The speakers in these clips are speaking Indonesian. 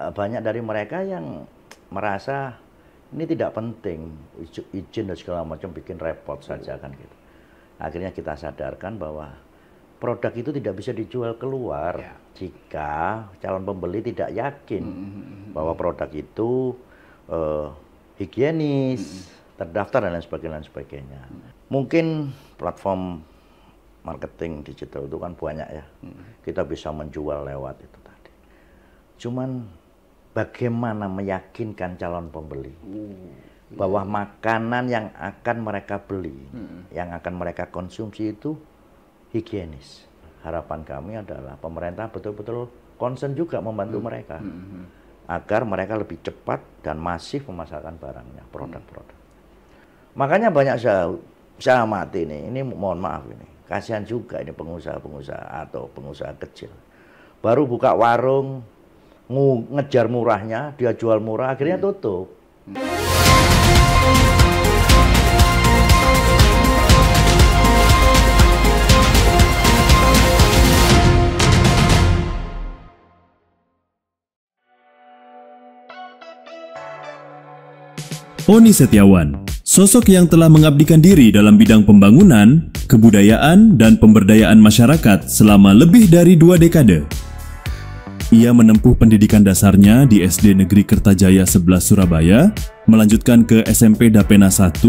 banyak dari mereka yang merasa ini tidak penting, izin dan segala macam bikin repot saja kan gitu. Akhirnya kita sadarkan bahwa produk itu tidak bisa dijual keluar jika calon pembeli tidak yakin bahwa produk itu higienis, terdaftar dan lain sebagainya. Mungkin platform marketing digital itu kan banyak ya, kita bisa menjual lewat itu tadi. Cuman bagaimana meyakinkan calon pembeli bahwa makanan yang akan mereka beli, yang akan mereka konsumsi itu higienis. Harapan kami adalah pemerintah betul-betul concern juga membantu mereka agar mereka lebih cepat dan masif memasarkan barangnya, produk-produk. Makanya banyak saya amati ini mohon maaf ini, kasihan juga ini pengusaha-pengusaha atau pengusaha kecil. Baru buka warung, ngejar murahnya, dia jual murah, akhirnya tutup. Oni Setiawan, sosok yang telah mengabdikan diri dalam bidang pembangunan, kebudayaan, dan pemberdayaan masyarakat selama lebih dari 2 dekade. Ia menempuh pendidikan dasarnya di SD Negeri Kertajaya 11 Surabaya, melanjutkan ke SMP Dapena 1,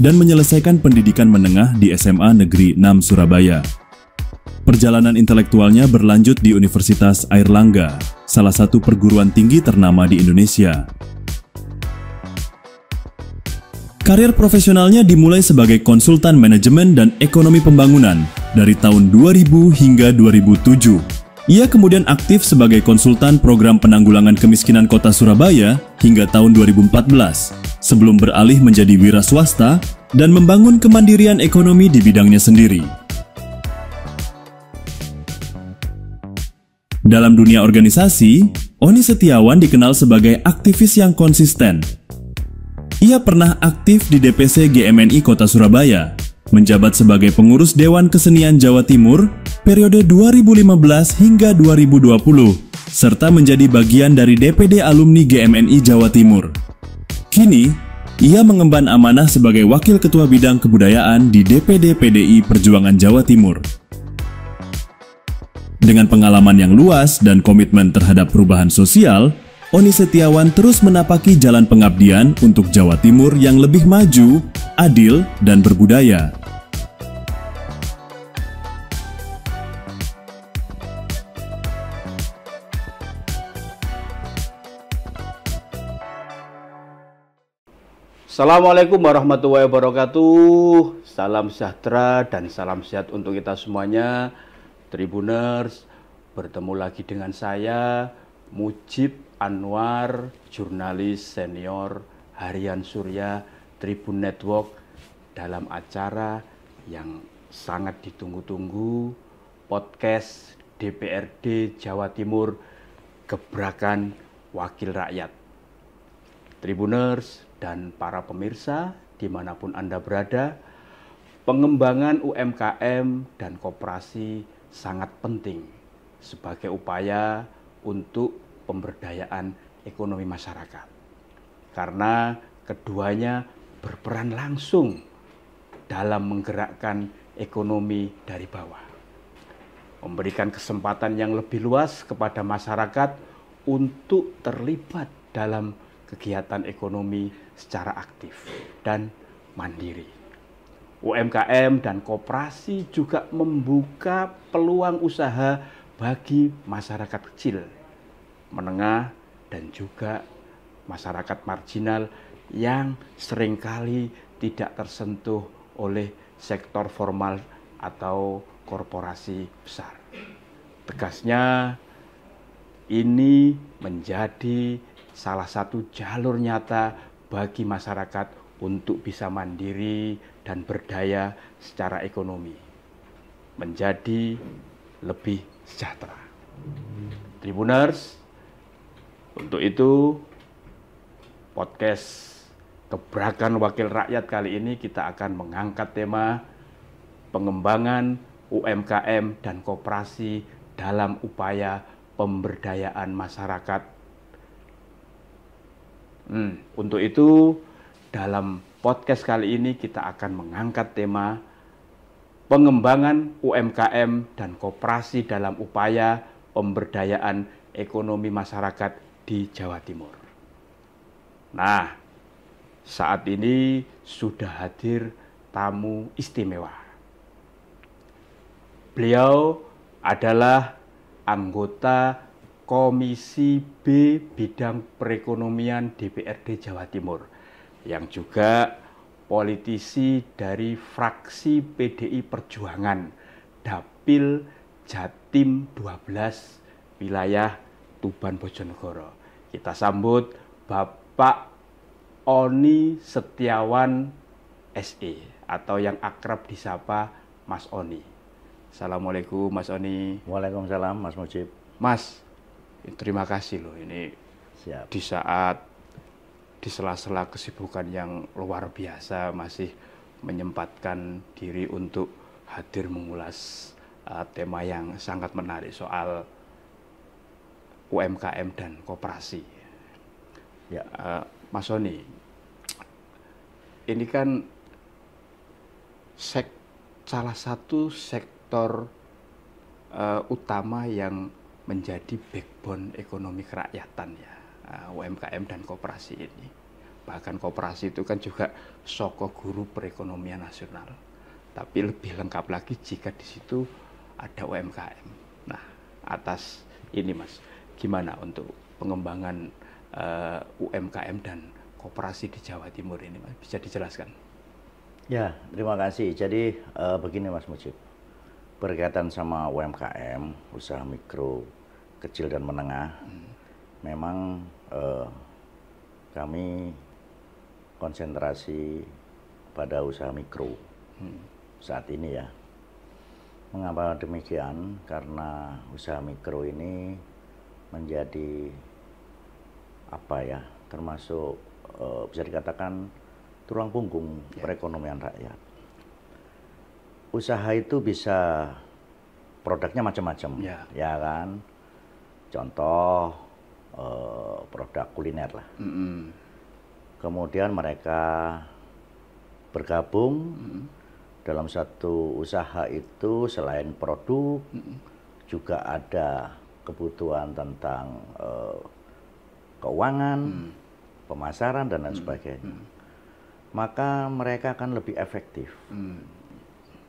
dan menyelesaikan pendidikan menengah di SMA Negeri 6 Surabaya. Perjalanan intelektualnya berlanjut di Universitas Airlangga, salah satu perguruan tinggi ternama di Indonesia. Karir profesionalnya dimulai sebagai konsultan manajemen dan ekonomi pembangunan dari tahun 2000 hingga 2007. Ia kemudian aktif sebagai konsultan program penanggulangan kemiskinan Kota Surabaya hingga tahun 2014, sebelum beralih menjadi wira swasta dan membangun kemandirian ekonomi di bidangnya sendiri. Dalam dunia organisasi, Oni Setiawan dikenal sebagai aktivis yang konsisten. Ia pernah aktif di DPC GMNI Kota Surabaya, menjabat sebagai pengurus Dewan Kesenian Jawa Timur periode 2015 hingga 2020, serta menjadi bagian dari DPD Alumni GMNI Jawa Timur. Kini, ia mengemban amanah sebagai Wakil Ketua Bidang Kebudayaan di DPD PDI Perjuangan Jawa Timur. Dengan pengalaman yang luas dan komitmen terhadap perubahan sosial, Oni Setiawan terus menapaki jalan pengabdian untuk Jawa Timur yang lebih maju, adil, dan berbudaya. Assalamualaikum warahmatullahi wabarakatuh. Salam sejahtera dan salam sehat untuk kita semuanya. Tribuners, bertemu lagi dengan saya, Mujib Anwar, jurnalis senior Harian Surya Tribun Network, dalam acara yang sangat ditunggu-tunggu, podcast DPRD Jawa Timur, Gebrakan Wakil Rakyat. Tribuners dan para pemirsa dimanapun Anda berada, pengembangan UMKM dan koperasi sangat penting sebagai upaya untuk pemberdayaan ekonomi masyarakat, karena keduanya berperan langsung dalam menggerakkan ekonomi dari bawah, memberikan kesempatan yang lebih luas kepada masyarakat untuk terlibat dalam kegiatan ekonomi secara aktif dan mandiri. UMKM dan koperasi juga membuka peluang usaha bagi masyarakat kecil, menengah, dan juga masyarakat marginal yang seringkali tidak tersentuh oleh sektor formal atau korporasi besar. Tegasnya, ini menjadi salah satu jalur nyata bagi masyarakat untuk bisa mandiri dan berdaya secara ekonomi, menjadi lebih sejahtera. Tribuners, untuk itu, podcast Gebrakan Wakil Rakyat kali ini kita akan mengangkat tema pengembangan UMKM dan koperasi dalam upaya pemberdayaan masyarakat Untuk itu, dalam podcast kali ini kita akan mengangkat tema pengembangan UMKM dan koperasi dalam upaya pemberdayaan ekonomi masyarakat di Jawa Timur. Nah, saat ini sudah hadir tamu istimewa. Beliau adalah anggota Komisi B Bidang Perekonomian DPRD Jawa Timur, yang juga politisi dari fraksi PDI Perjuangan Dapil Jatim 12 wilayah Tuban Bojonegoro. Kita sambut Bapak Oni Setiawan SE atau yang akrab disapa Mas Oni. Assalamualaikum Mas Oni. Waalaikumsalam Mas Mujib. Mas, terima kasih loh ini. Siap. Di saat di sela-sela kesibukan yang luar biasa masih menyempatkan diri untuk hadir mengulas tema yang sangat menarik soal UMKM dan koperasi. Ya. Mas Oni, ini kan salah satu sektor utama yang menjadi backbone ekonomi kerakyatan ya, UMKM dan koperasi ini. Bahkan koperasi itu kan juga soko guru perekonomian nasional. Tapi lebih lengkap lagi jika di situ ada UMKM. Nah, atas ini Mas, gimana untuk pengembangan UMKM dan koperasi di Jawa Timur ini, Mas? Bisa dijelaskan? Ya, terima kasih. Jadi begini Mas Mujib, berkaitan sama UMKM, usaha mikro, kecil dan menengah, memang kami konsentrasi pada usaha mikro saat ini ya. Mengapa demikian? Karena usaha mikro ini menjadi apa ya, termasuk bisa dikatakan tulang punggung perekonomian rakyat. Usaha itu bisa produknya macam-macam, ya kan? Contoh produk kuliner lah. Kemudian mereka bergabung dalam satu usaha itu, selain produk juga ada kebutuhan tentang keuangan, pemasaran dan lain sebagainya. Maka mereka akan lebih efektif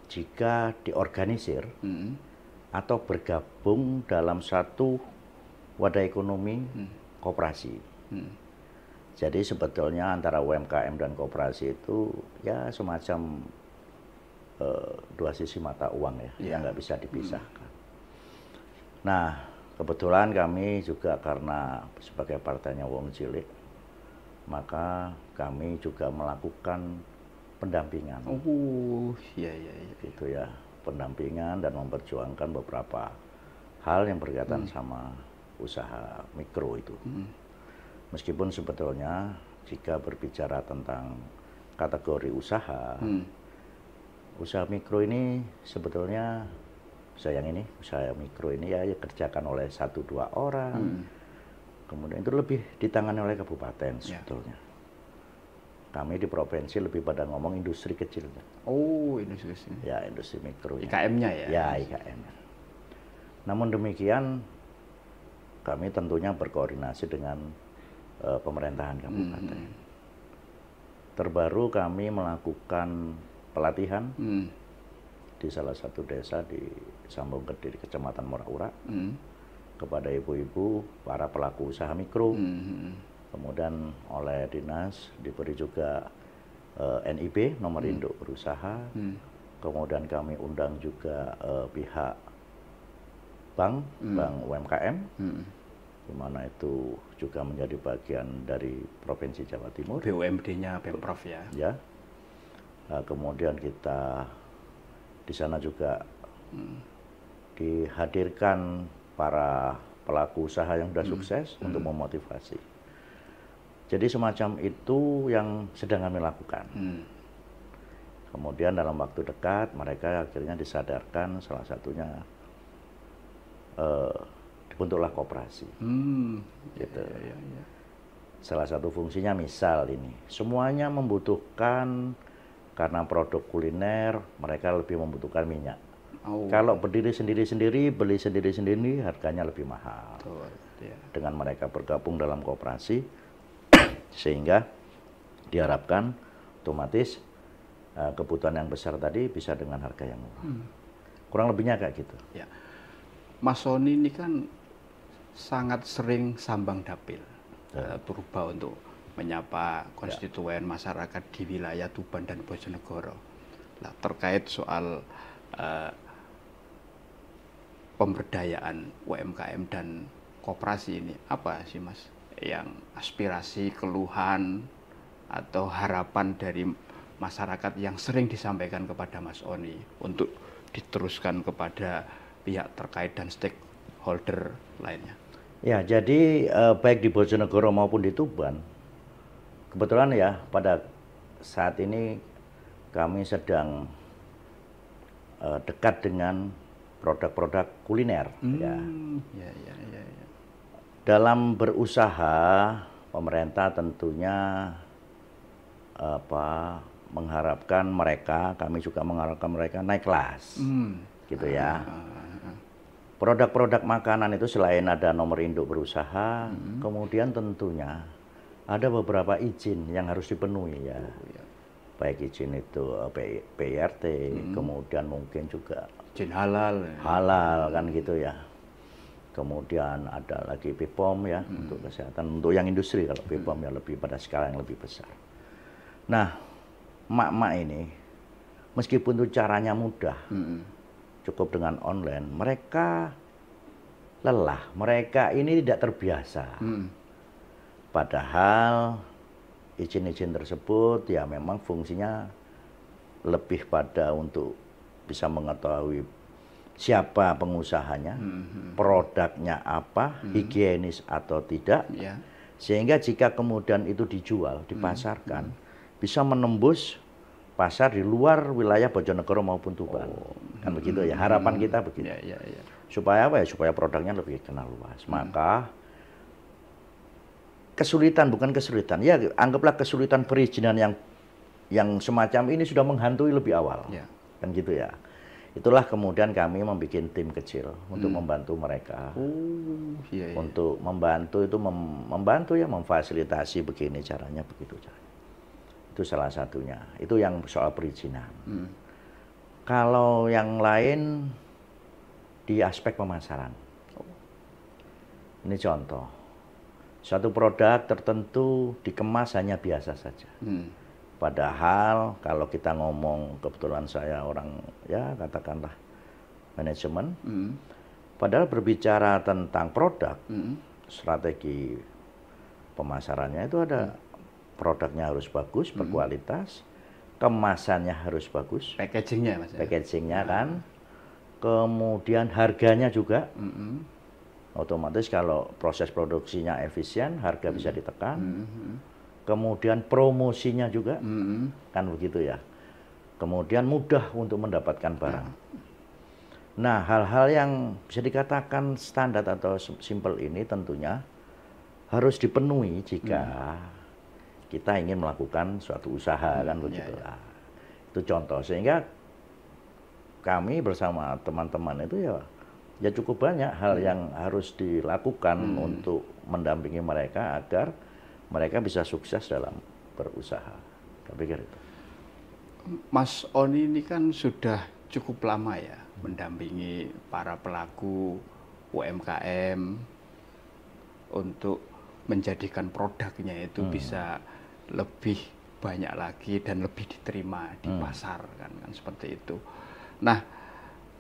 jika diorganisir atau bergabung dalam satu wadah ekonomi koperasi. Jadi sebetulnya antara UMKM dan koperasi itu ya semacam dua sisi mata uang ya, yang nggak bisa dipisahkan. Nah, kebetulan kami juga karena sebagai partainya wong cilik, maka kami juga melakukan pendampingan. Iya. Gitu ya, pendampingan dan memperjuangkan beberapa hal yang berkaitan sama usaha mikro itu. Meskipun sebetulnya jika berbicara tentang kategori usaha, usaha mikro ini sebetulnya usaha mikro ini ya kerjakan oleh 1-2 orang. Kemudian itu lebih ditangani oleh kabupaten sebetulnya. Kami di provinsi lebih pada ngomong industri kecil. Industri kecil. Ya, industri mikro. IKM-nya ya? Ya, IKM-nya. Namun demikian, kami tentunya berkoordinasi dengan pemerintahan kabupaten. Terbaru kami melakukan pelatihan di salah satu desa di Sambung Gede, di Kecamatan Muraura, kepada ibu-ibu para pelaku usaha mikro. Kemudian oleh dinas diberi juga NIB, nomor induk berusaha. Kemudian kami undang juga pihak bank UMKM, di mana itu juga menjadi bagian dari Provinsi Jawa Timur. BUMD-nya Pemprov ya? Ya. Kemudian kita di sana juga dihadirkan para pelaku usaha yang sudah sukses untuk memotivasi. Jadi semacam itu yang sedang kami lakukan. Kemudian dalam waktu dekat mereka akhirnya disadarkan, salah satunya dibentuklah koperasi. Gitu. Salah satu fungsinya misal ini, semuanya membutuhkan, karena produk kuliner mereka lebih membutuhkan minyak. Oh. Kalau berdiri sendiri-sendiri, beli sendiri-sendiri, harganya lebih mahal. Betul, ya. Dengan mereka bergabung dalam koperasi, sehingga diharapkan otomatis kebutuhan yang besar tadi bisa dengan harga yang murah. Kurang lebihnya kayak gitu. Ya. Mas Sony ini kan sangat sering sambang dapil, berubah untuk menyapa konstituen masyarakat di wilayah Tuban dan Bojonegoro. Nah, terkait soal pemberdayaan UMKM dan koperasi ini, apa sih Mas yang aspirasi, keluhan, atau harapan dari masyarakat yang sering disampaikan kepada Mas Oni untuk diteruskan kepada pihak terkait dan stakeholder lainnya? Ya, jadi baik di Bojonegoro maupun di Tuban, kebetulan ya pada saat ini kami sedang dekat dengan produk-produk kuliner. Ya. Dalam berusaha, pemerintah tentunya mengharapkan mereka, kami juga mengharapkan mereka naik kelas, gitu ya. Produk-produk makanan itu selain ada nomor induk berusaha, kemudian tentunya ada beberapa izin yang harus dipenuhi ya. Baik izin itu PIRT, kemudian mungkin juga izin halal kan gitu ya. Kemudian ada lagi BPOM ya untuk kesehatan, untuk yang industri. Kalau BPOM ya lebih pada skala yang lebih besar. Nah, emak-emak ini meskipun itu caranya mudah, cukup dengan online, mereka lelah, mereka ini tidak terbiasa. Padahal izin-izin tersebut ya memang fungsinya lebih pada untuk bisa mengetahui siapa pengusahanya, produknya apa, higienis atau tidak, sehingga jika kemudian itu dijual, dipasarkan, bisa menembus pasar di luar wilayah Bojonegoro maupun Tuban. Kan begitu ya, harapan kita begitu. Supaya apa ya? Supaya produknya lebih kenal luas. Maka kesulitan, bukan kesulitan, ya anggaplah kesulitan perizinan yang semacam ini sudah menghantui lebih awal. Kan gitu ya. Itulah kemudian kami membuat tim kecil untuk membantu mereka. Untuk membantu itu membantu ya, memfasilitasi begini caranya, begitu caranya. Itu salah satunya. Itu yang soal perizinan. Kalau yang lain di aspek pemasaran. Ini contoh. Suatu produk tertentu dikemas hanya biasa saja. Padahal kalau kita ngomong, kebetulan saya orang ya katakanlah manajemen, padahal berbicara tentang produk, strategi pemasarannya itu ada produknya harus bagus, berkualitas, kemasannya harus bagus, packagingnya Mas. Packagingnya kan, kemudian harganya juga, otomatis kalau proses produksinya efisien, harga bisa ditekan. Kemudian promosinya juga, kan begitu ya. Kemudian mudah untuk mendapatkan barang. Nah, hal-hal yang bisa dikatakan standar atau simple ini tentunya harus dipenuhi jika kita ingin melakukan suatu usaha, kan begitu. Itu contoh. Sehingga kami bersama teman-teman itu ya cukup banyak hal yang harus dilakukan untuk mendampingi mereka agar mereka bisa sukses dalam berusaha. Saya pikir itu. Mas Oni ini kan sudah cukup lama ya mendampingi para pelaku UMKM untuk menjadikan produknya itu bisa lebih banyak lagi dan lebih diterima di pasar, kan seperti itu. Nah,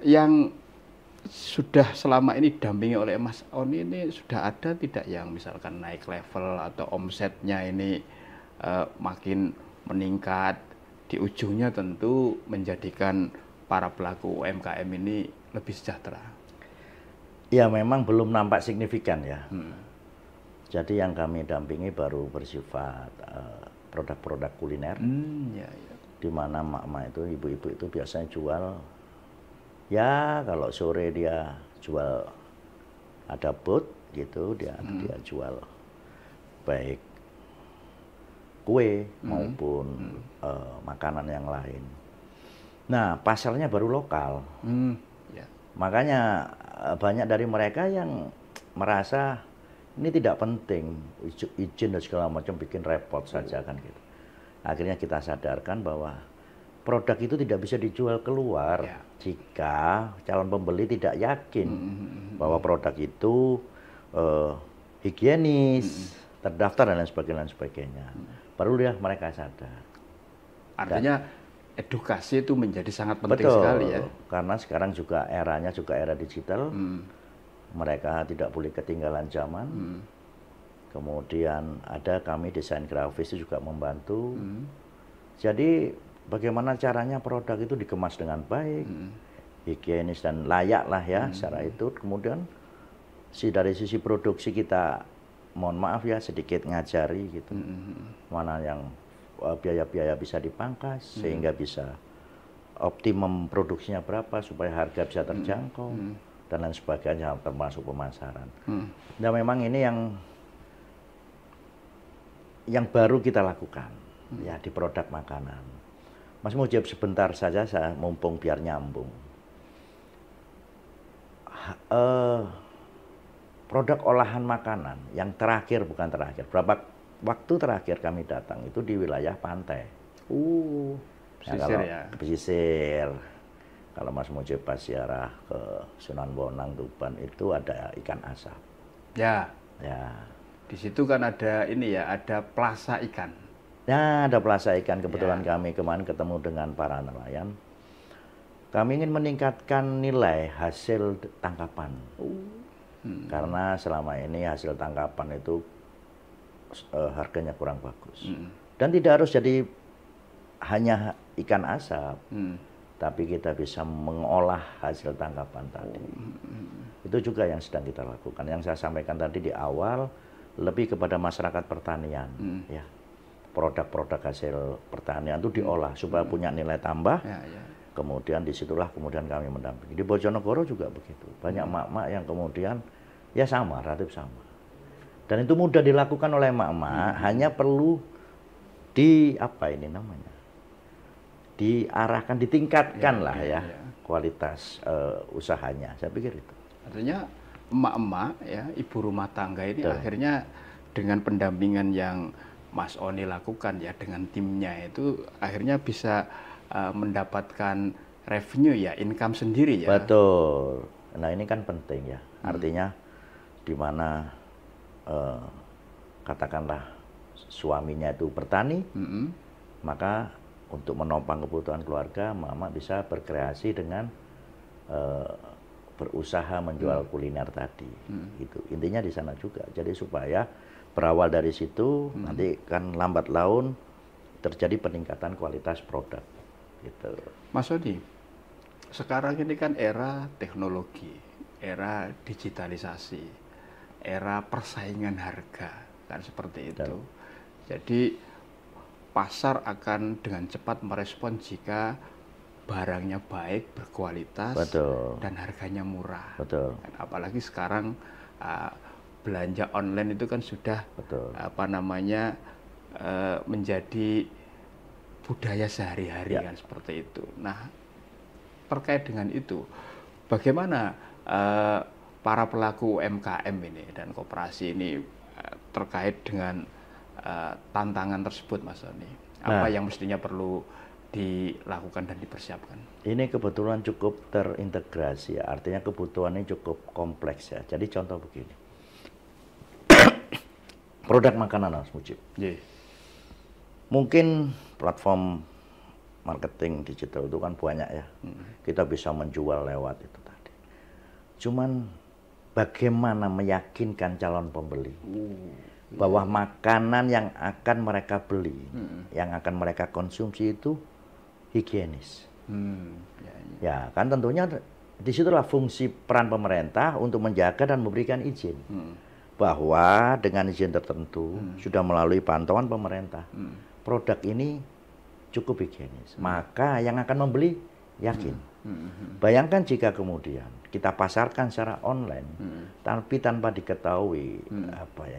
yang sudah selama ini didampingi oleh Mas Oni ini sudah ada tidak yang misalkan naik level atau omsetnya ini makin meningkat, di ujungnya tentu menjadikan para pelaku UMKM ini lebih sejahtera? Ya memang belum nampak signifikan ya. Jadi yang kami dampingi baru bersifat produk-produk kuliner, di mana mak-mak itu, ibu-ibu itu biasanya jual. Ya kalau sore dia jual, ada booth gitu, dia jual baik kue maupun makanan yang lain. Nah, pasarnya baru lokal. Ya. Makanya banyak dari mereka yang merasa ini tidak penting, izin dan segala macam bikin repot saja kan gitu. Akhirnya kita sadarkan bahwa produk itu tidak bisa dijual keluar jika calon pembeli tidak yakin bahwa produk itu higienis, terdaftar dan lain sebagainya. Baru dia mereka sadar. Artinya edukasi itu menjadi sangat penting betul, sekali ya. Karena sekarang juga eranya juga era digital. Mereka tidak boleh ketinggalan zaman. Kemudian ada kami desain grafis itu juga membantu. Jadi bagaimana caranya produk itu dikemas dengan baik, higienis dan layak lah ya secara itu. Kemudian dari sisi produksi kita, mohon maaf ya sedikit ngajari gitu, mana yang biaya-biaya bisa dipangkas sehingga bisa optimum produksinya berapa supaya harga bisa terjangkau dan lain sebagainya termasuk pemasaran. Nah memang ini yang baru kita lakukan ya di produk makanan. Mas Mujib sebentar saja saya mumpung biar nyambung. Produk olahan makanan yang terakhir bukan terakhir, berapa waktu terakhir kami datang itu di wilayah pantai. Pesisir ya. Pesisir. Kalau Mas Mujib pas ziarah ke Sunan Bonang Tuban itu ada ikan asap. Ya. Ya. Di situ kan ada ini ya, ada plaza ikan. Ya, ada plaza ikan. Kebetulan kami kemarin ketemu dengan para nelayan. Kami ingin meningkatkan nilai hasil tangkapan. Karena selama ini hasil tangkapan itu harganya kurang bagus. Dan tidak harus jadi hanya ikan asap. Tapi kita bisa mengolah hasil tangkapan tadi. Itu juga yang sedang kita lakukan. Yang saya sampaikan tadi di awal, lebih kepada masyarakat pertanian. Ya. Produk-produk hasil pertanian itu diolah supaya punya nilai tambah. Kemudian disitulah kemudian kami mendampingi. Di Bojonegoro juga begitu. Banyak mak-mak yang kemudian ya sama, relatif sama. Dan itu mudah dilakukan oleh mak-mak, hanya perlu diarahkan, ditingkatkan lah ya kualitas usahanya. Saya pikir itu. Artinya emak-emak ya, ibu rumah tangga ini akhirnya dengan pendampingan yang Mas Oni lakukan ya dengan timnya itu akhirnya bisa mendapatkan revenue ya, income sendiri ya. Betul. Nah ini kan penting ya. Artinya di mana katakanlah suaminya itu bertani, maka untuk menopang kebutuhan keluarga, mama bisa berkreasi dengan berusaha menjual kuliner tadi. Gitu. Intinya di sana juga. Jadi supaya berawal dari situ, nanti kan lambat laun terjadi peningkatan kualitas produk. Gitu. Mas Odi, sekarang ini kan era teknologi, era digitalisasi, era persaingan harga, kan seperti itu. Jadi pasar akan dengan cepat merespon jika barangnya baik, berkualitas, dan harganya murah. Dan apalagi sekarang belanja online itu kan sudah menjadi budaya sehari-hari kan seperti itu. Nah, terkait dengan itu, bagaimana para pelaku UMKM ini dan koperasi ini terkait dengan tantangan tersebut, Mas Oni? Apa yang mestinya perlu dilakukan dan dipersiapkan? Ini kebetulan cukup terintegrasi ya, artinya kebutuhannya cukup kompleks ya. Jadi contoh begini, produk makanan Mas Mujib. Mungkin platform marketing digital itu kan banyak ya. Kita bisa menjual lewat itu tadi. Cuman bagaimana meyakinkan calon pembeli bahwa makanan yang akan mereka beli, yang akan mereka konsumsi itu higienis. Ya kan tentunya disitulah fungsi peran pemerintah untuk menjaga dan memberikan izin. Bahwa dengan izin tertentu sudah melalui pantauan pemerintah, produk ini cukup higienis. Maka yang akan membeli yakin. Bayangkan jika kemudian kita pasarkan secara online, tapi tanpa diketahui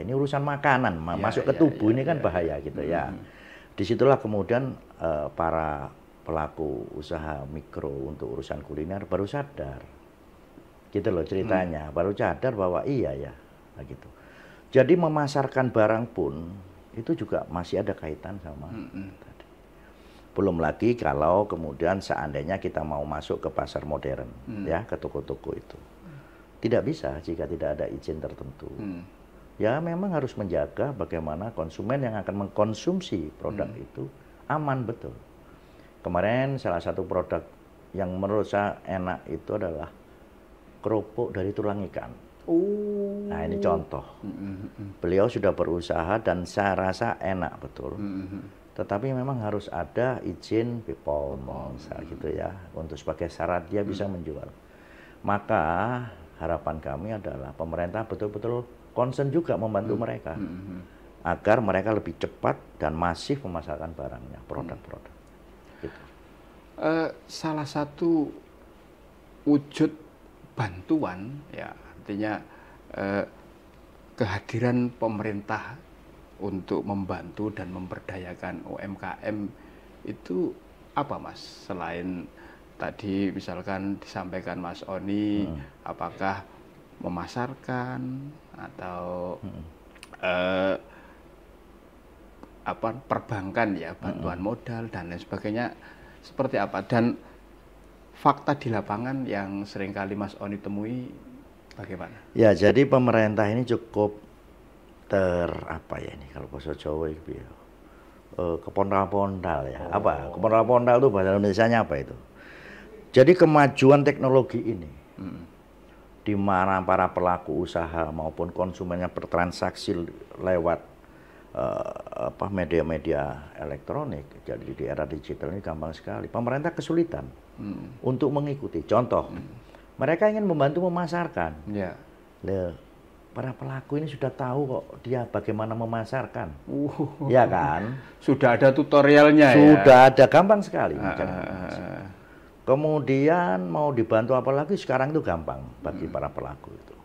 ini urusan makanan masuk ke tubuh ini kan bahaya gitu ya. Disitulah kemudian para pelaku usaha mikro untuk urusan kuliner baru sadar, gitu loh ceritanya, baru sadar bahwa iya ya, nah gitu. Jadi memasarkan barang pun itu juga masih ada kaitan sama tadi. Belum lagi kalau kemudian seandainya kita mau masuk ke pasar modern, ya ke toko-toko itu, tidak bisa jika tidak ada izin tertentu. Ya memang harus menjaga bagaimana konsumen yang akan mengkonsumsi produk itu aman betul. Kemarin salah satu produk yang menurut saya enak itu adalah kerupuk dari tulang ikan. Nah ini contoh. Beliau sudah berusaha dan saya rasa enak betul. Tetapi memang harus ada izin BPOM gitu ya, untuk sebagai syarat dia bisa menjual. Maka harapan kami adalah pemerintah betul-betul concern juga membantu mereka agar mereka lebih cepat dan masif memasarkan barangnya, produk-produk. Gitu. Salah satu wujud bantuan, ya artinya kehadiran pemerintah untuk membantu dan memberdayakan UMKM itu apa, Mas? Selain tadi misalkan disampaikan Mas Oni, apakah memasarkan atau perbankan ya, bantuan modal dan lain sebagainya, seperti apa? Dan fakta di lapangan yang seringkali Mas Oni temui bagaimana? Ya, jadi pemerintah ini cukup apa ya ini kalau bahasa Jawa itu ya, kepondal-pondal ya. Apa? Kepondal-pondal itu bahasa Indonesianya apa itu? Jadi kemajuan teknologi ini di mana para pelaku usaha maupun konsumennya bertransaksi lewat media-media elektronik. Jadi di era digital ini gampang sekali. Pemerintah kesulitan untuk mengikuti. Contoh, mereka ingin membantu memasarkan. Para pelaku ini sudah tahu kok dia bagaimana memasarkan. Ya kan? Sudah ada tutorialnya ya? Sudah ada, gampang sekali. Kemudian mau dibantu apa lagi sekarang itu gampang bagi para pelaku itu.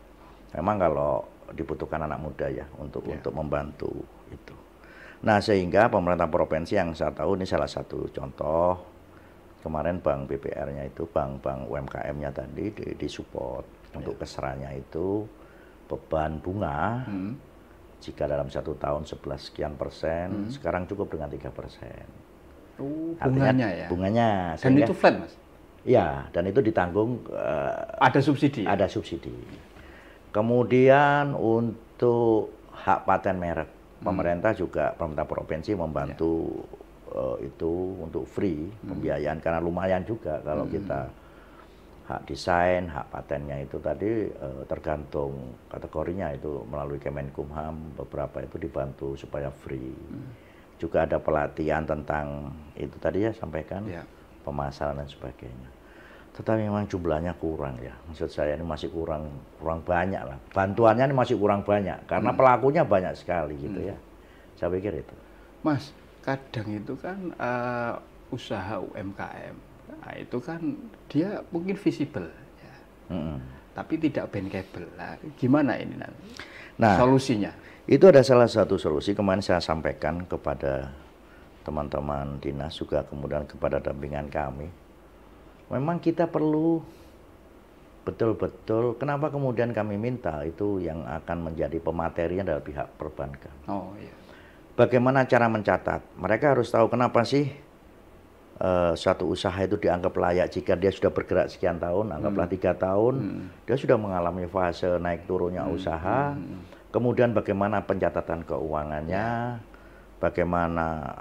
Memang kalau dibutuhkan anak muda ya untuk membantu itu. Nah sehingga pemerintah provinsi yang saya tahu ini salah satu contoh, kemarin bank BPR-nya itu, bank UMKM-nya tadi disupport untuk keserannya itu beban bunga jika dalam 1 tahun 11 sekian persen, sekarang cukup dengan 3%. Bunganya ya? Bunganya. Dan itu flat, Mas? Ya, dan itu ditanggung. Ada subsidi? Ada subsidi. Kemudian untuk hak paten merek, pemerintah juga, pemerintah provinsi membantu itu untuk free pembiayaan, karena lumayan juga kalau kita hak desain, hak patennya itu tadi tergantung kategorinya itu melalui Kemenkumham, beberapa itu dibantu supaya free. Juga ada pelatihan tentang itu tadi ya sampaikan, pemasaran dan sebagainya. Tetapi memang jumlahnya kurang ya. Maksud saya ini masih kurang banyak lah. Bantuannya ini masih kurang banyak karena pelakunya banyak sekali gitu ya. Saya pikir itu. Mas, kadang itu kan usaha UMKM, nah, itu kan dia mungkin visible ya. Tapi tidak bankable. Nah, gimana ini nanti? Nah, solusinya? Itu ada salah satu solusi kemarin saya sampaikan kepada teman-teman dinas juga, kemudian kepada dampingan kami. Memang kita perlu betul-betul, kenapa kemudian kami minta itu yang akan menjadi pematerian adalah pihak perbankan. Bagaimana cara mencatat? Mereka harus tahu kenapa sih suatu usaha itu dianggap layak jika dia sudah bergerak sekian tahun, anggaplah 3 tahun, dia sudah mengalami fase naik turunnya usaha. Kemudian bagaimana pencatatan keuangannya, bagaimana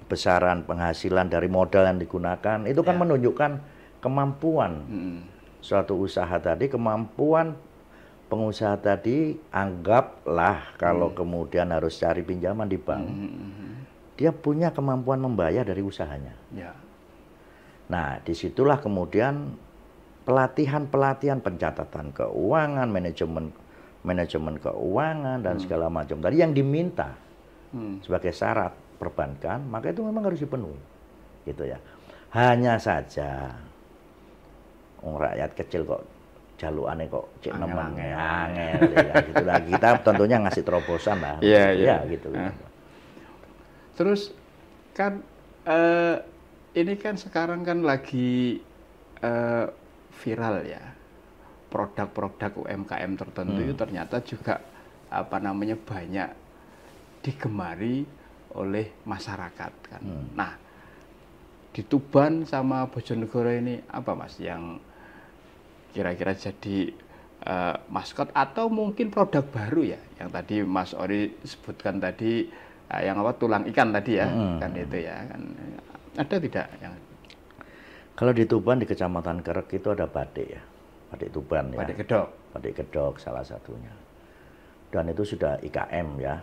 besaran penghasilan dari modal yang digunakan, itu kan menunjukkan kemampuan suatu usaha tadi, kemampuan pengusaha tadi. Anggaplah kalau kemudian harus cari pinjaman di bank, dia punya kemampuan membayar dari usahanya. Nah, disitulah kemudian pelatihan pencatatan keuangan, manajemen keuangan dan segala macam tadi yang diminta sebagai syarat perbankan, maka itu memang harus dipenuhi, gitu ya. Hanya saja rakyat kecil kok jaluannya kok cek nemen angel ya, gitu lah. Kita tentunya ngasih terobosan lah, gitu. Terus kan ini kan sekarang kan lagi viral ya, produk-produk UMKM tertentu itu ternyata juga apa namanya banyak digemari oleh masyarakat kan. Nah, di Tuban sama Bojonegoro ini apa Mas yang kira-kira jadi maskot atau mungkin produk baru ya, yang tadi Mas Ori sebutkan tadi yang apa tulang ikan tadi ya, kan itu ya kan, ada tidak yang kalau di Tuban di Kecamatan Kerek itu ada batik ya, batik Tuban ya, batik Gedok salah satunya, dan itu sudah IKM ya.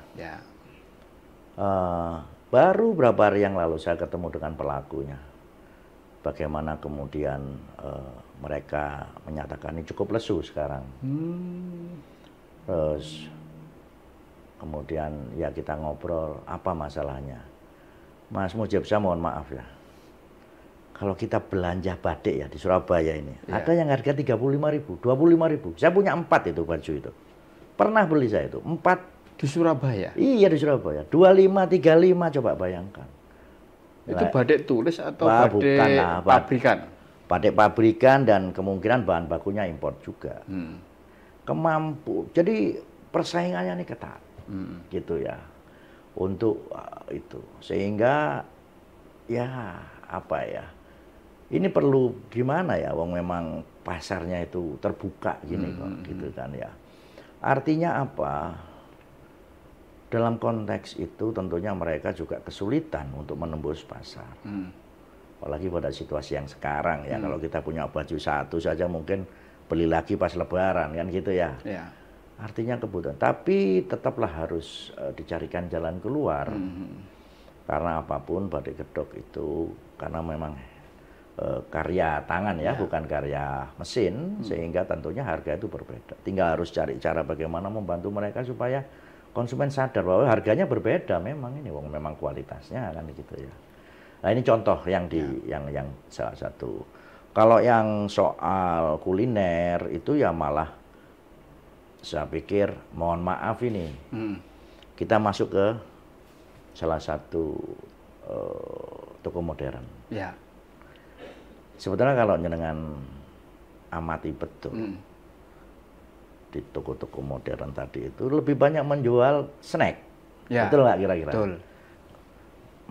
Baru beberapa hari yang lalu saya ketemu dengan pelakunya, bagaimana kemudian mereka menyatakan ini cukup lesu sekarang. Terus kemudian ya kita ngobrol, apa masalahnya? Mas Mujib, saya mohon maaf ya, kalau kita belanja batik ya di Surabaya ini, ada yang harga 35.000, 25.000. Saya punya 4 itu baju itu. Pernah beli saya itu, 4. Di Surabaya? Iya di Surabaya, 25, 35, coba bayangkan. Itu batik tulis atau batik pabrikan? Batik pabrikan dan kemungkinan bahan bakunya impor juga. Kemampu, jadi persaingannya ini ketat, gitu ya. Untuk itu, sehingga ya apa ya, ini perlu gimana ya, wong memang pasarnya itu terbuka gini kok, gitu kan ya. Artinya apa? Dalam konteks itu tentunya mereka juga kesulitan untuk menembus pasar. Apalagi pada situasi yang sekarang ya, kalau kita punya baju satu saja mungkin beli lagi pas lebaran kan gitu ya. Artinya kebutuhan, tapi tetaplah harus dicarikan jalan keluar. Karena apapun batik Gedok itu karena memang karya tangan ya, bukan karya mesin, sehingga tentunya harga itu berbeda. Tinggal harus cari cara bagaimana membantu mereka supaya konsumen sadar bahwa harganya berbeda, memang ini wong memang kualitasnya kan gitu ya. Nah, ini contoh yang yang salah satu. Kalau yang soal kuliner itu ya malah saya pikir mohon maaf ini. Kita masuk ke salah satu toko modern. Ya. Sebetulnya kalau dengan amati betul. Di toko-toko modern tadi itu lebih banyak menjual snack, betul nggak kira-kira? Betul.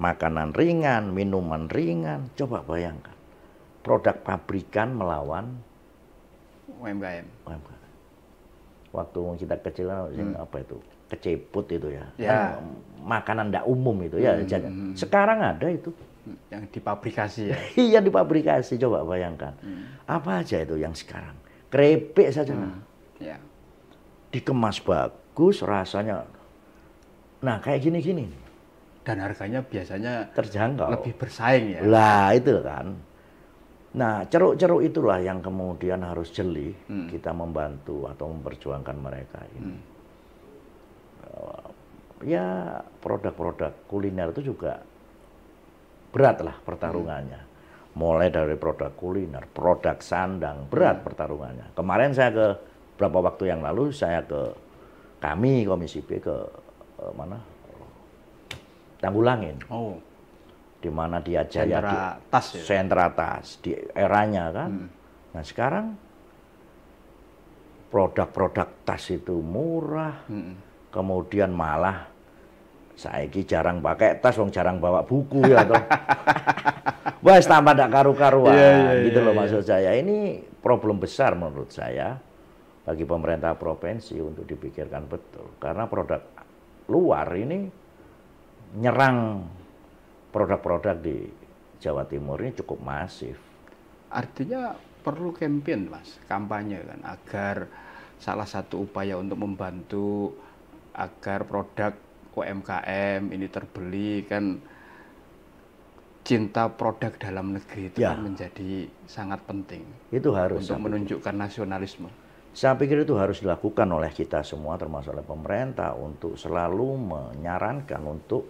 Makanan ringan, minuman ringan, coba bayangkan, produk pabrikan melawan UMKM. Waktu kita kecil, apa itu, keceput itu ya, kan makanan ndak umum itu ya. Sekarang ada itu. Yang dipabrikasi ya? Iya dipabrikasi, coba bayangkan. Apa aja itu yang sekarang? Keripik saja. Dikemas bagus, rasanya, nah kayak gini-gini. Dan harganya biasanya terjangkau, lebih bersaing ya. Lah itu kan. Nah ceruk-ceruk itulah yang kemudian harus jeli kita membantu atau memperjuangkan mereka ini. Ya produk-produk kuliner itu juga berat lah pertarungannya. Mulai dari produk kuliner, produk sandang, berat pertarungannya. Kemarin saya ke beberapa waktu yang lalu saya ke kami Komisi B ke mana Tanggulangin, di mana dia jaya di sentra tas di eranya kan. Nah sekarang produk-produk tas itu murah, kemudian malah saiki jarang pakai tas, wong jarang bawa buku ya toh. Wes tambah ndak karu-karuan gitu loh maksud saya. Ini problem besar menurut saya bagi pemerintah provinsi untuk dipikirkan betul, karena produk luar ini nyerang produk-produk di Jawa Timur ini cukup masif. Artinya perlu campaign Mas, kampanye kan, agar salah satu upaya untuk membantu agar produk UMKM ini terbeli kan, cinta produk dalam negeri itu kan menjadi sangat penting. Itu harus untuk menunjukkan nasionalisme. Saya pikir itu harus dilakukan oleh kita semua, termasuk oleh pemerintah, untuk selalu menyarankan untuk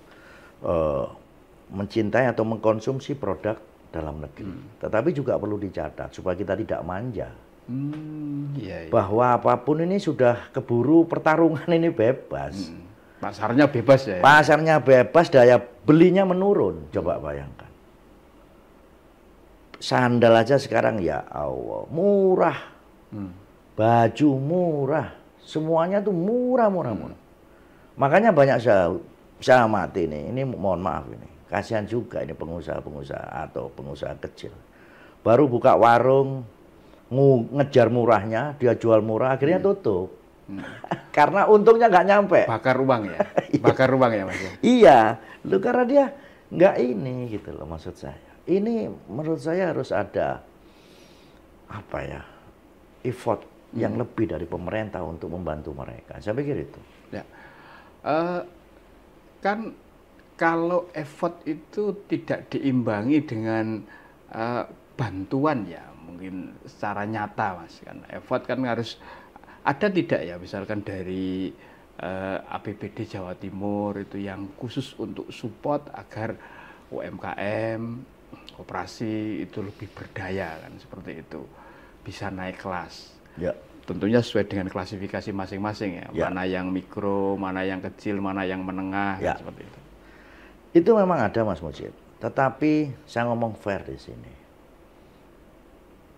mencintai atau mengkonsumsi produk dalam negeri. Tetapi juga perlu dicatat supaya kita tidak manja. Bahwa apapun ini sudah keburu pertarungan ini bebas. Pasarnya bebas ya. Pasarnya bebas, daya belinya menurun. Coba bayangkan. Sandal aja sekarang ya Allah, murah. Baju murah. Semuanya tuh murah. Makanya banyak saya mati nih. Ini mohon maaf ini. Kasihan juga ini pengusaha-pengusaha atau pengusaha kecil. Baru buka warung, ngejar murahnya, dia jual murah, akhirnya tutup. Karena untungnya nggak nyampe. Bakar uang ya, bakar uang ya Mas. Iya, lu karena dia nggak ini gitu loh maksud saya. Ini menurut saya harus ada apa ya, effort yang lebih dari pemerintah untuk membantu mereka. Saya pikir itu. Ya, kan kalau effort itu tidak diimbangi dengan bantuan ya, mungkin secara nyata Mas kan. Effort kan harus ada tidak ya, misalkan dari APBD Jawa Timur itu yang khusus untuk support agar UMKM, koperasi itu lebih berdaya kan, seperti itu, bisa naik kelas. Ya. Tentunya sesuai dengan klasifikasi masing-masing ya, mana yang mikro, mana yang kecil, mana yang menengah, kan, seperti itu. Itu memang ada Mas Mujib, tetapi saya ngomong fair di sini.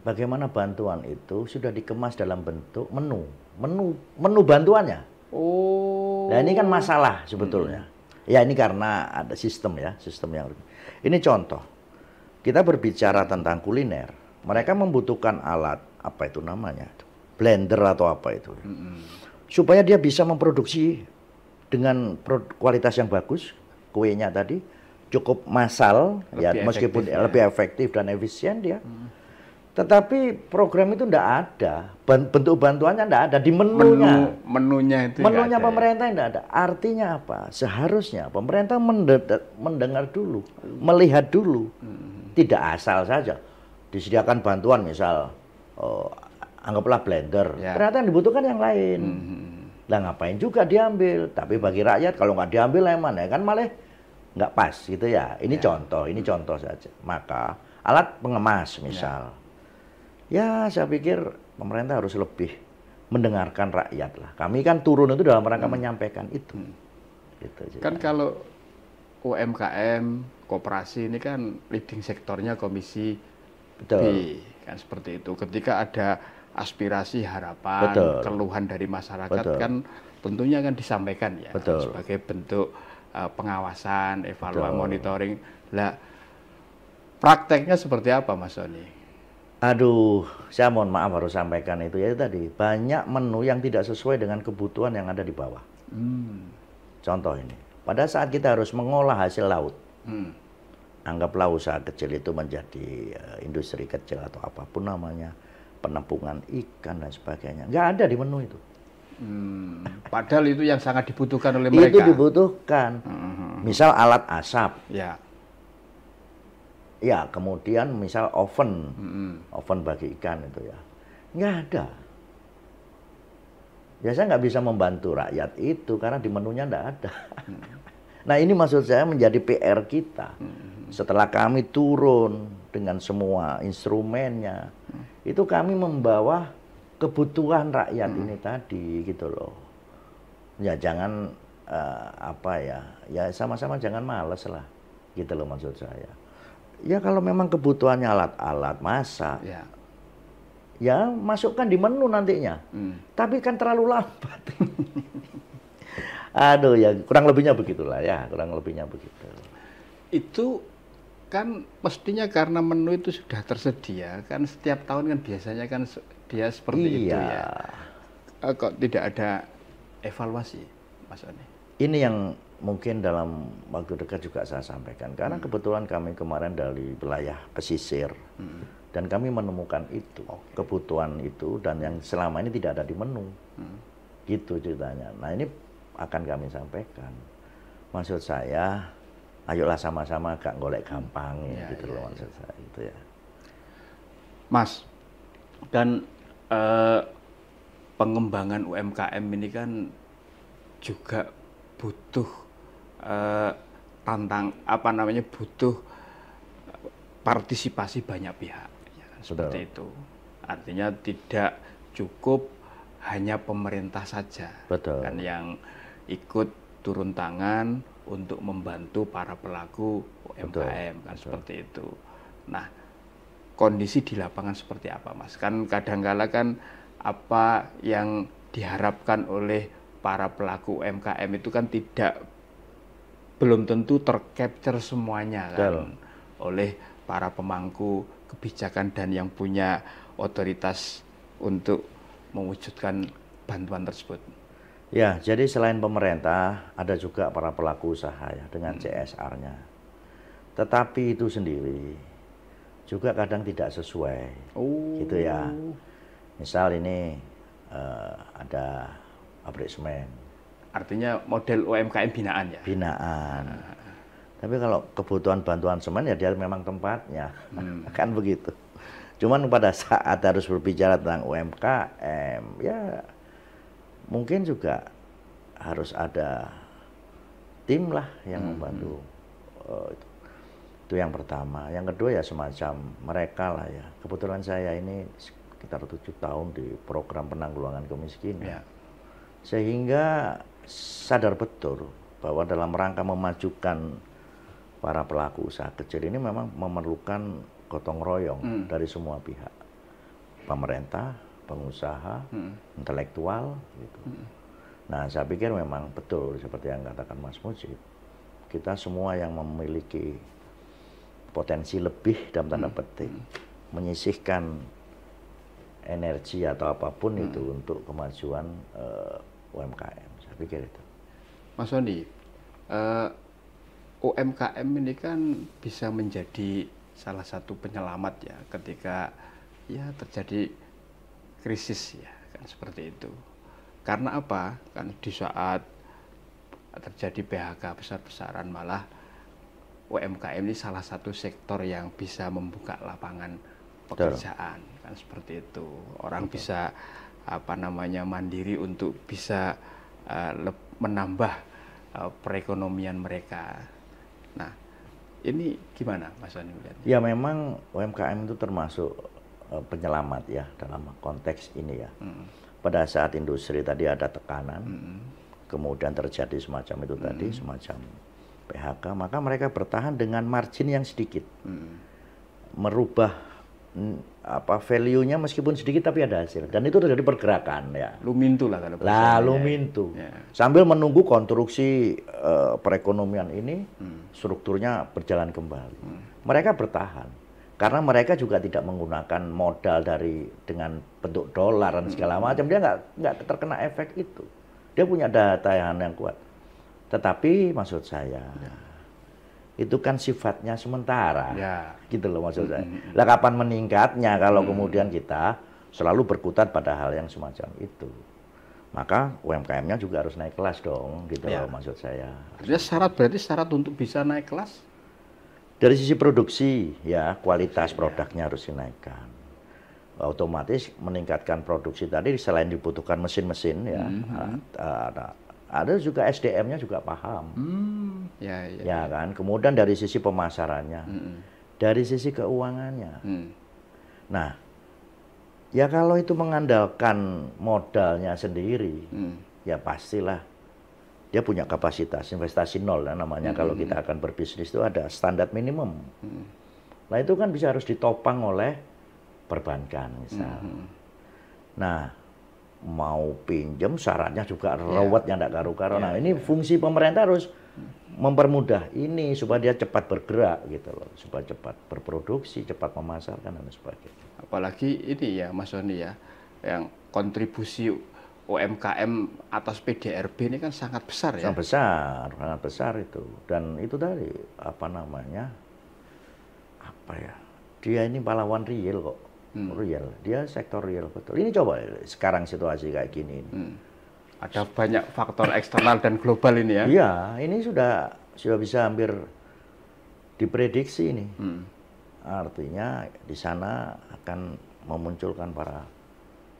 Bagaimana bantuan itu sudah dikemas dalam bentuk menu bantuannya. Oh. Nah ini kan masalah sebetulnya. Ya ini karena ada sistem ya, sistem yang ini contoh. Kita berbicara tentang kuliner, mereka membutuhkan alat apa itu namanya, blender atau apa itu, supaya dia bisa memproduksi dengan kualitas yang bagus, kuenya tadi cukup massal, ya meskipun lebih efektif dan efisien dia. Tetapi program itu tidak ada, bentuk bantuannya tidak ada di menunya. Menunya pemerintah tidak ada. Artinya apa? Seharusnya pemerintah mendengar dulu, melihat dulu, tidak asal saja disediakan bantuan, misal anggaplah blender, ternyata yang dibutuhkan yang lain. Lah ngapain juga diambil? Tapi bagi rakyat kalau nggak diambil emang ya kan malah nggak pas gitu ya. Ini contoh saja. Maka alat pengemas misal. Ya, saya pikir pemerintah harus lebih mendengarkan rakyat lah. Kami kan turun itu dalam rangka menyampaikan itu. Gitu, kan kalau UMKM, koperasi ini kan leading sektornya Komisi B, kan seperti itu. Ketika ada aspirasi, harapan, keluhan dari masyarakat kan tentunya kan disampaikan ya sebagai bentuk pengawasan, evaluasi, monitoring. Lah, prakteknya seperti apa Mas Sony? Aduh, saya mohon maaf harus sampaikan itu ya tadi. Banyak menu yang tidak sesuai dengan kebutuhan yang ada di bawah. Contoh ini, pada saat kita harus mengolah hasil laut, anggaplah usaha kecil itu menjadi industri kecil atau apapun namanya, penampungan ikan dan sebagainya, nggak ada di menu itu. Padahal itu yang sangat dibutuhkan oleh mereka. Itu dibutuhkan. Misal alat asap. Ya, kemudian misal oven, oven bagi ikan itu ya, nggak ada. Ya saya nggak bisa membantu rakyat itu karena di menunya nggak ada. Nah ini maksud saya menjadi PR kita. Setelah kami turun dengan semua instrumennya, itu kami membawa kebutuhan rakyat ini tadi gitu loh. Ya jangan ya sama-sama jangan males lah, gitu loh maksud saya. Ya kalau memang kebutuhannya alat-alat masak, ya masukkan di menu nantinya. Tapi kan terlalu lambat. Aduh ya kurang lebihnya begitulah ya, kurang lebihnya begitu. Itu kan mestinya karena menu itu sudah tersedia, kan setiap tahun kan biasanya kan dia seperti itu ya. Kok tidak ada evaluasi, Mas Oni? Ini yang mungkin dalam waktu dekat juga saya sampaikan, karena kebetulan kami kemarin dari wilayah pesisir dan kami menemukan itu kebutuhan itu dan yang selama ini tidak ada di menu, gitu ceritanya. Nah ini akan kami sampaikan. Maksud saya, ayolah sama-sama gak golek gampang gitu loh maksud saya itu ya. Mas, dan pengembangan UMKM ini kan juga butuh butuh partisipasi banyak pihak ya, seperti itu. Artinya tidak cukup hanya pemerintah saja kan yang ikut turun tangan untuk membantu para pelaku UMKM, kan betul. seperti itu. Nah, kondisi di lapangan seperti apa, Mas? Kan kadangkala kan apa yang diharapkan oleh para pelaku UMKM itu kan belum tentu tercapture semuanya kan oleh para pemangku kebijakan dan yang punya otoritas untuk mewujudkan bantuan tersebut. Ya, jadi selain pemerintah, ada juga para pelaku usaha ya dengan CSR-nya. Tetapi itu sendiri juga kadang tidak sesuai, gitu ya. Misal ini ada pabrik semen. Artinya model UMKM binaan ya? Binaan. Tapi kalau kebutuhan bantuan semen ya dia memang tempatnya, kan begitu. Cuman pada saat harus berbicara tentang UMKM, ya mungkin juga harus ada tim lah yang membantu. Itu yang pertama. Yang kedua ya semacam mereka lah ya. Kebetulan saya ini sekitar 7 tahun di program penanggulangan kemiskinan. Sehingga sadar betul bahwa dalam rangka memajukan para pelaku usaha kecil ini memang memerlukan gotong royong dari semua pihak. Pemerintah, pengusaha, intelektual gitu. Nah, saya pikir memang betul seperti yang katakan Mas Mujib. Kita semua yang memiliki potensi lebih dalam tanda petik menyisihkan energi atau apapun itu untuk kemajuan UMKM. Saya pikir itu. Mas Sony, UMKM ini kan bisa menjadi salah satu penyelamat ya ketika ya terjadi krisis ya kan seperti itu. Karena apa? Kan di saat terjadi PHK besar-besaran malah UMKM ini salah satu sektor yang bisa membuka lapangan pekerjaan kan seperti itu. Orang bisa mandiri untuk bisa menambah perekonomian mereka. Nah, ini gimana Mas Sony melihatnya? Ya memang UMKM itu termasuk penyelamat ya dalam konteks ini ya. Pada saat industri tadi ada tekanan, kemudian terjadi semacam itu tadi, semacam PHK, maka mereka bertahan dengan margin yang sedikit. Merubah value-nya meskipun sedikit tapi ada hasil. Dan itu terjadi pergerakan ya. Lumintu lah kalau Lumintu. Sambil menunggu konstruksi perekonomian ini strukturnya berjalan kembali. Mereka bertahan. Karena mereka juga tidak menggunakan modal dengan bentuk dolar dan segala macam. Dia nggak terkena efek itu. Dia punya daya tahan yang kuat. Tetapi maksud saya, itu kan sifatnya sementara. Gitu loh maksud saya. Lah kapan meningkatnya kalau kemudian kita selalu berkutat pada hal yang semacam itu. Maka UMKM-nya juga harus naik kelas dong, gitu loh maksud saya. Berarti syarat untuk bisa naik kelas? Dari sisi produksi, ya kualitas produknya harus dinaikkan. Otomatis meningkatkan produksi tadi selain dibutuhkan mesin-mesin ya, ada juga SDM-nya juga paham. Ya kan. Kemudian dari sisi pemasarannya, dari sisi keuangannya. Nah, ya kalau itu mengandalkan modalnya sendiri, ya pastilah dia punya kapasitas investasi nol namanya. Kalau kita akan berbisnis itu ada standar minimum. Nah itu kan bisa harus ditopang oleh perbankan misal. Nah mau pinjam syaratnya juga ruwet yang tidak karu-karu. Nah ini fungsi pemerintah harus mempermudah ini supaya dia cepat bergerak gitu loh, supaya cepat berproduksi, cepat memasarkan dan sebagainya. Apalagi ini ya Mas Sony ya, yang kontribusi UMKM atas PDRB ini kan sangat besar ya. Sangat besar itu. Dan itu tadi dia ini pahlawan real kok. Real, dia sektor real betul. Ini coba sekarang situasi kayak gini. Ada banyak faktor eksternal dan global ini ya. Iya, ini sudah bisa hampir diprediksi ini. Artinya di sana akan memunculkan para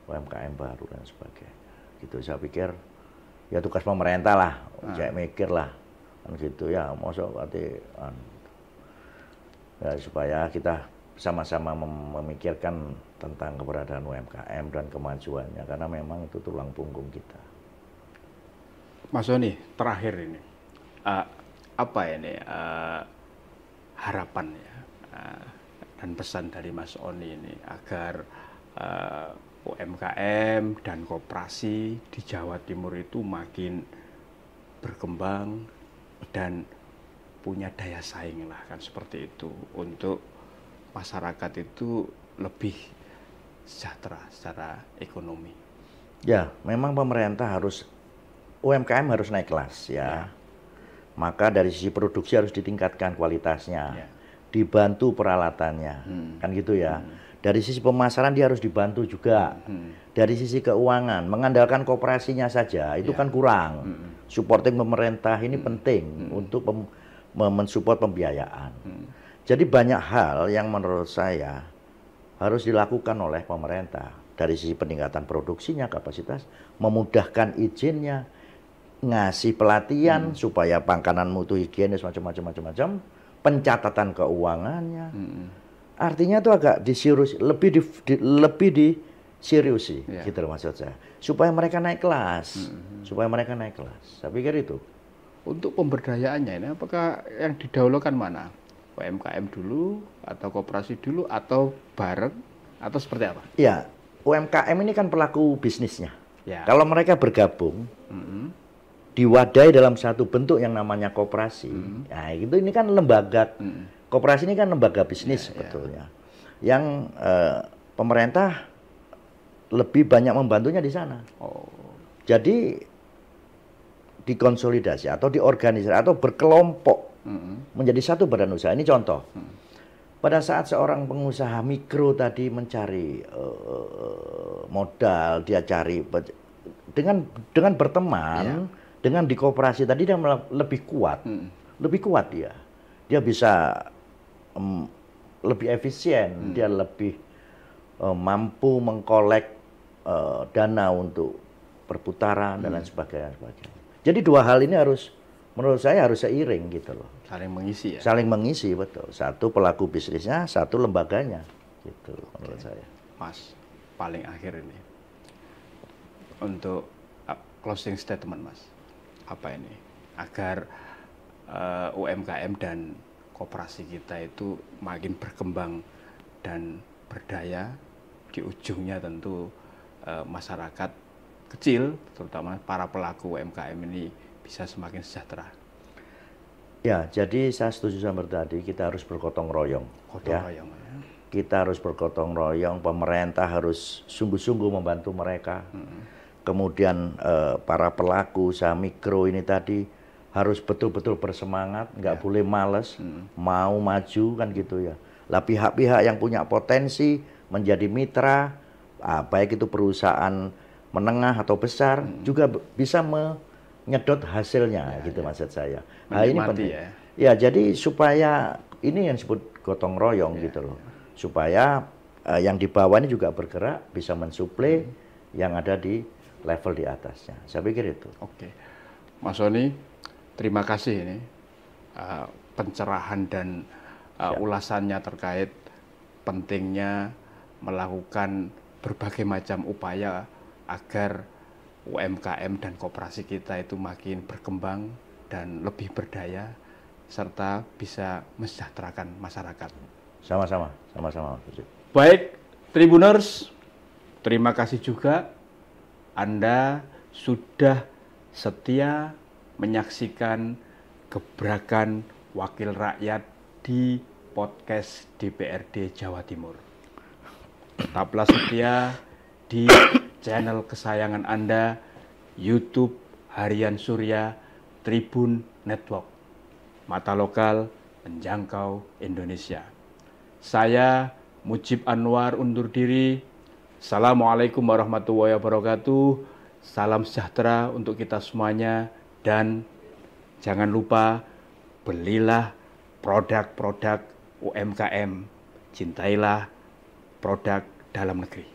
UMKM baru dan sebagainya. Gitu saya pikir ya tugas pemerintah lah, saya mikir lah kan gitu ya, masuk berarti ya, supaya kita sama-sama memikirkan tentang keberadaan UMKM dan kemajuannya karena memang itu tulang punggung kita. Mas Oni, terakhir ini, apa ini harapan ya dan pesan dari Mas Oni ini agar UMKM dan koperasi di Jawa Timur itu makin berkembang dan punya daya saing lah, kan seperti itu, untuk masyarakat itu lebih sejahtera secara ekonomi. Ya, memang pemerintah UMKM harus naik kelas ya. Maka dari sisi produksi harus ditingkatkan kualitasnya, dibantu peralatannya, kan gitu ya. Dari sisi pemasaran dia harus dibantu juga. Dari sisi keuangan, mengandalkan koperasinya saja itu kan kurang. Supporting pemerintah ini penting untuk mensupport pembiayaan. Jadi banyak hal yang menurut saya harus dilakukan oleh pemerintah. Dari sisi peningkatan produksinya, kapasitas, memudahkan izinnya, ngasih pelatihan supaya makanan mutu higienis macam-macam, pencatatan keuangannya. Artinya itu agak lebih diseriusi, gitu loh maksud saya. Supaya mereka naik kelas, Saya pikir itu. Untuk pemberdayaannya ini, apakah yang didahulukan mana? UMKM dulu, atau koperasi dulu, atau bareng, atau seperti apa? Ya, UMKM ini kan pelaku bisnisnya. Ya. Kalau mereka bergabung, diwadai dalam satu bentuk yang namanya koperasi. Nah, itu ini kan lembaga koperasi ini kan lembaga bisnis sebetulnya. Yang pemerintah lebih banyak membantunya di sana. Jadi dikonsolidasi atau diorganisasi atau berkelompok menjadi satu badan usaha. Ini contoh. Pada saat seorang pengusaha mikro tadi mencari modal, dia cari dengan berteman, dengan di koperasi tadi dia lebih kuat, dia. Dia bisa lebih efisien, dia lebih mampu mengkolek dana untuk perputaran dan lain sebagainya. Jadi dua hal ini menurut saya harus seiring gitu loh. Saling mengisi ya? Saling mengisi, betul. Satu pelaku bisnisnya, satu lembaganya. Gitu menurut saya. Mas, paling akhir ini. Untuk closing statement Mas. Apa ini? Agar UMKM dan koperasi kita itu makin berkembang dan berdaya, di ujungnya tentu masyarakat kecil, terutama para pelaku UMKM ini bisa semakin sejahtera. Ya, jadi saya setuju sama tadi, kita harus bergotong royong. Kita harus bergotong royong, pemerintah harus sungguh-sungguh membantu mereka. Kemudian para pelaku usaha mikro ini tadi harus betul-betul bersemangat, nggak boleh males, mau maju kan gitu ya. Lah pihak-pihak yang punya potensi menjadi mitra, baik itu perusahaan menengah atau besar, juga bisa menyedot hasilnya, gitu maksud saya. Nah, ini penting. Ya, jadi supaya ini yang disebut gotong royong gitu loh. Supaya yang di bawah ini juga bergerak, bisa mensuplai yang ada di level di atasnya. Saya pikir itu. Oke. Mas Oni, terima kasih ini pencerahan dan ulasannya terkait pentingnya melakukan berbagai macam upaya agar UMKM dan koperasi kita itu makin berkembang dan lebih berdaya serta bisa mensejahterakan masyarakat. Sama-sama. Baik, Tribuners, terima kasih juga Anda sudah setia menyaksikan gebrakan wakil rakyat di podcast DPRD Jawa Timur. Tetaplah setia di channel kesayangan Anda, YouTube Harian Surya Tribun Network. Mata lokal menjangkau Indonesia. Saya Mujib Anwar undur diri. Assalamualaikum warahmatullahi wabarakatuh. Salam sejahtera untuk kita semuanya. Dan jangan lupa belilah produk-produk UMKM. Cintailah produk dalam negeri.